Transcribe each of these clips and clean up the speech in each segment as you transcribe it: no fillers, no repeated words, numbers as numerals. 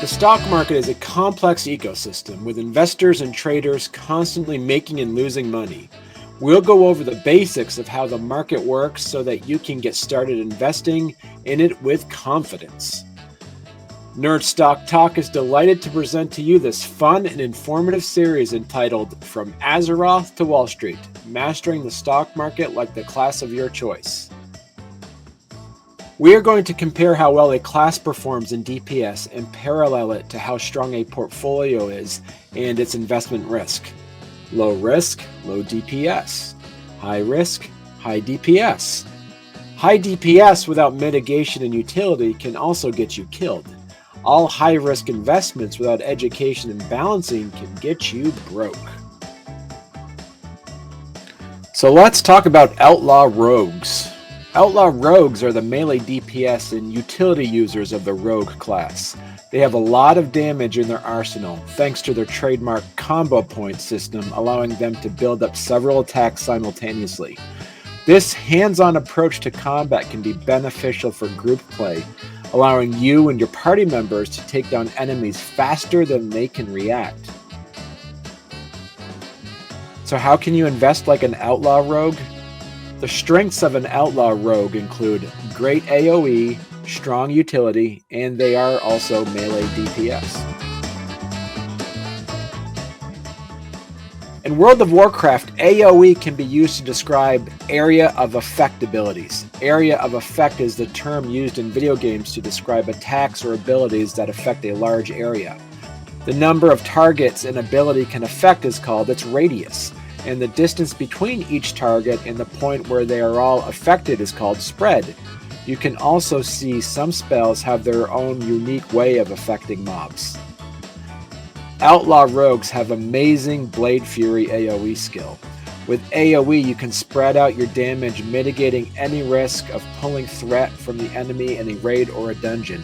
The stock market is a complex ecosystem with investors and traders constantly making and losing money. We'll go over the basics of how the market works so that you can get started investing in it with confidence. Nerd Stock Talk is delighted to present to you this fun and informative series entitled From Azeroth to Wall Street, Mastering the Stock Market Like the Class of Your Choice. We are going to compare how well a class performs in DPS and parallel it to how strong a portfolio is and its investment risk. Low risk, low DPS. High risk, high DPS. High DPS without mitigation and utility can also get you killed. All high-risk investments without education and balancing can get you broke. So let's talk about Outlaw Rogues. Outlaw Rogues are the melee DPS and utility users of the Rogue class. They have a lot of damage in their arsenal, thanks to their trademark combo point system, allowing them to build up several attacks simultaneously. This hands-on approach to combat can be beneficial for group play, allowing you and your party members to take down enemies faster than they can react. So how can you invest like an Outlaw Rogue? The strengths of an Outlaw Rogue include great AoE, strong utility, and they are also melee DPS. In World of Warcraft, AoE can be used to describe area of effect abilities. Area of effect is the term used in video games to describe attacks or abilities that affect a large area. The number of targets an ability can affect is called its radius, and the distance between each target and the point where they are all affected is called spread. You can also see some spells have their own unique way of affecting mobs. Outlaw Rogues have amazing Blade Fury AoE skill. With AoE, you can spread out your damage, mitigating any risk of pulling threat from the enemy in a raid or a dungeon.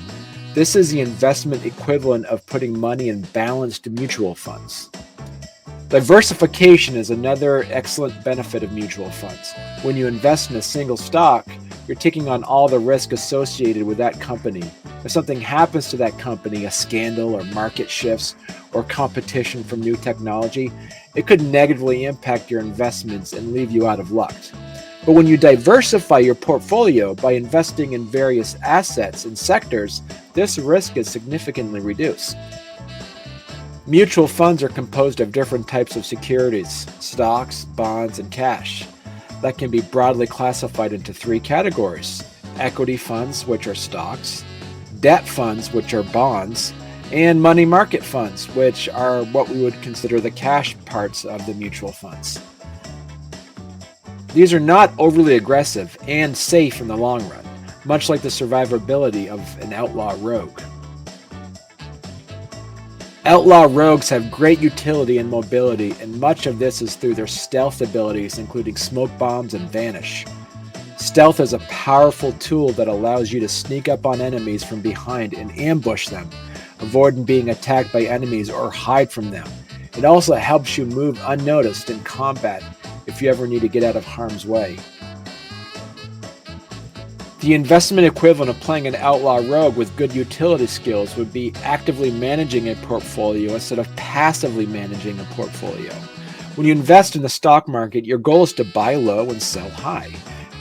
This is the investment equivalent of putting money in balanced mutual funds. Diversification is another excellent benefit of mutual funds. When you invest in a single stock, you're taking on all the risk associated with that company. If something happens to that company, a scandal or market shifts or competition from new technology, it could negatively impact your investments and leave you out of luck. But when you diversify your portfolio by investing in various assets and sectors, this risk is significantly reduced. Mutual funds are composed of different types of securities, stocks, bonds, and cash. That can be broadly classified into three categories: equity funds, which are stocks, debt funds, which are bonds, and money market funds, which are what we would consider the cash parts of the mutual funds. These are not overly aggressive and safe in the long run, much like the survivability of an Outlaw Rogue. Outlaw Rogues have great utility and mobility, and much of this is through their stealth abilities, including smoke bombs and vanish. Stealth is a powerful tool that allows you to sneak up on enemies from behind and ambush them, avoiding being attacked by enemies or hide from them. It also helps you move unnoticed in combat if you ever need to get out of harm's way. The investment equivalent of playing an Outlaw Rogue with good utility skills would be actively managing a portfolio instead of passively managing a portfolio. When you invest in the stock market, your goal is to buy low and sell high.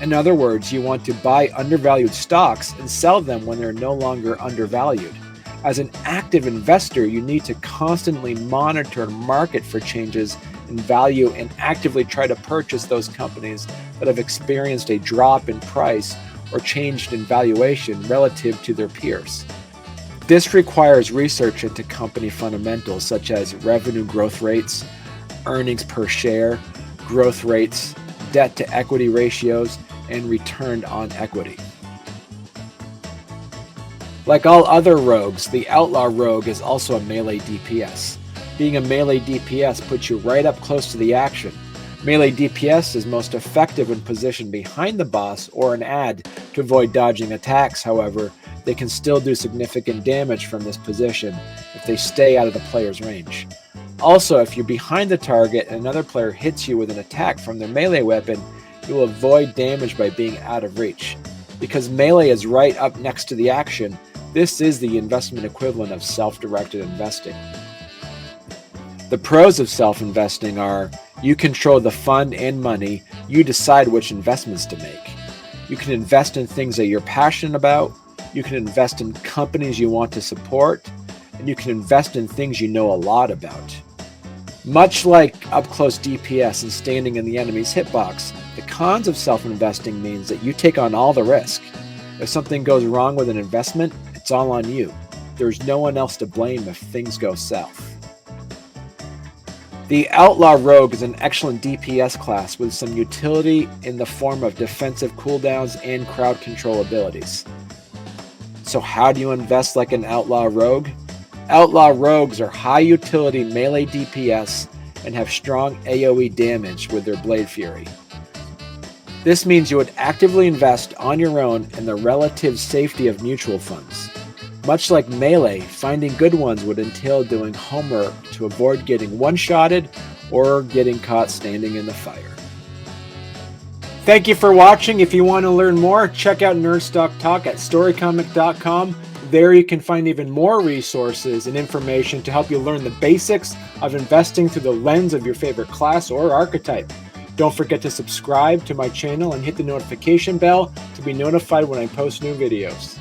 In other words, you want to buy undervalued stocks and sell them when they're no longer undervalued. As an active investor, you need to constantly monitor the market for changes in value and actively try to purchase those companies that have experienced a drop in price or changed in valuation relative to their peers. This requires research into company fundamentals such as revenue growth rates, earnings per share, growth rates, debt to equity ratios, and return on equity. Like all other rogues, the Outlaw Rogue is also a melee DPS. Being a melee DPS puts you right up close to the action. Melee DPS is most effective when positioned behind the boss or an ad to avoid dodging attacks. However, they can still do significant damage from this position if they stay out of the player's range. Also, if you're behind the target and another player hits you with an attack from their melee weapon, you will avoid damage by being out of reach. Because melee is right up next to the action, This is the investment equivalent of self-directed investing. The pros of self-investing are: you control the fund and money, you decide which investments to make. You can invest in things that you're passionate about, you can invest in companies you want to support, and you can invest in things you know a lot about. Much like up-close DPS and standing in the enemy's hitbox, the cons of self-investing means that you take on all the risk. If something goes wrong with an investment, it's all on you. There's no one else to blame if things go south. The Outlaw Rogue is an excellent DPS class with some utility in the form of defensive cooldowns and crowd control abilities. So how do you invest like an Outlaw Rogue? Outlaw Rogues are high utility melee DPS and have strong AoE damage with their Blade Fury. This means you would actively invest on your own in the relative safety of mutual funds. Much like melee, finding good ones would entail doing homework to avoid getting one-shotted or getting caught standing in the fire. Thank you for watching. If you want to learn more, check out Nerdstock Talk at storycomic.com. There you can find even more resources and information to help you learn the basics of investing through the lens of your favorite class or archetype. Don't forget to subscribe to my channel and hit the notification bell to be notified when I post new videos.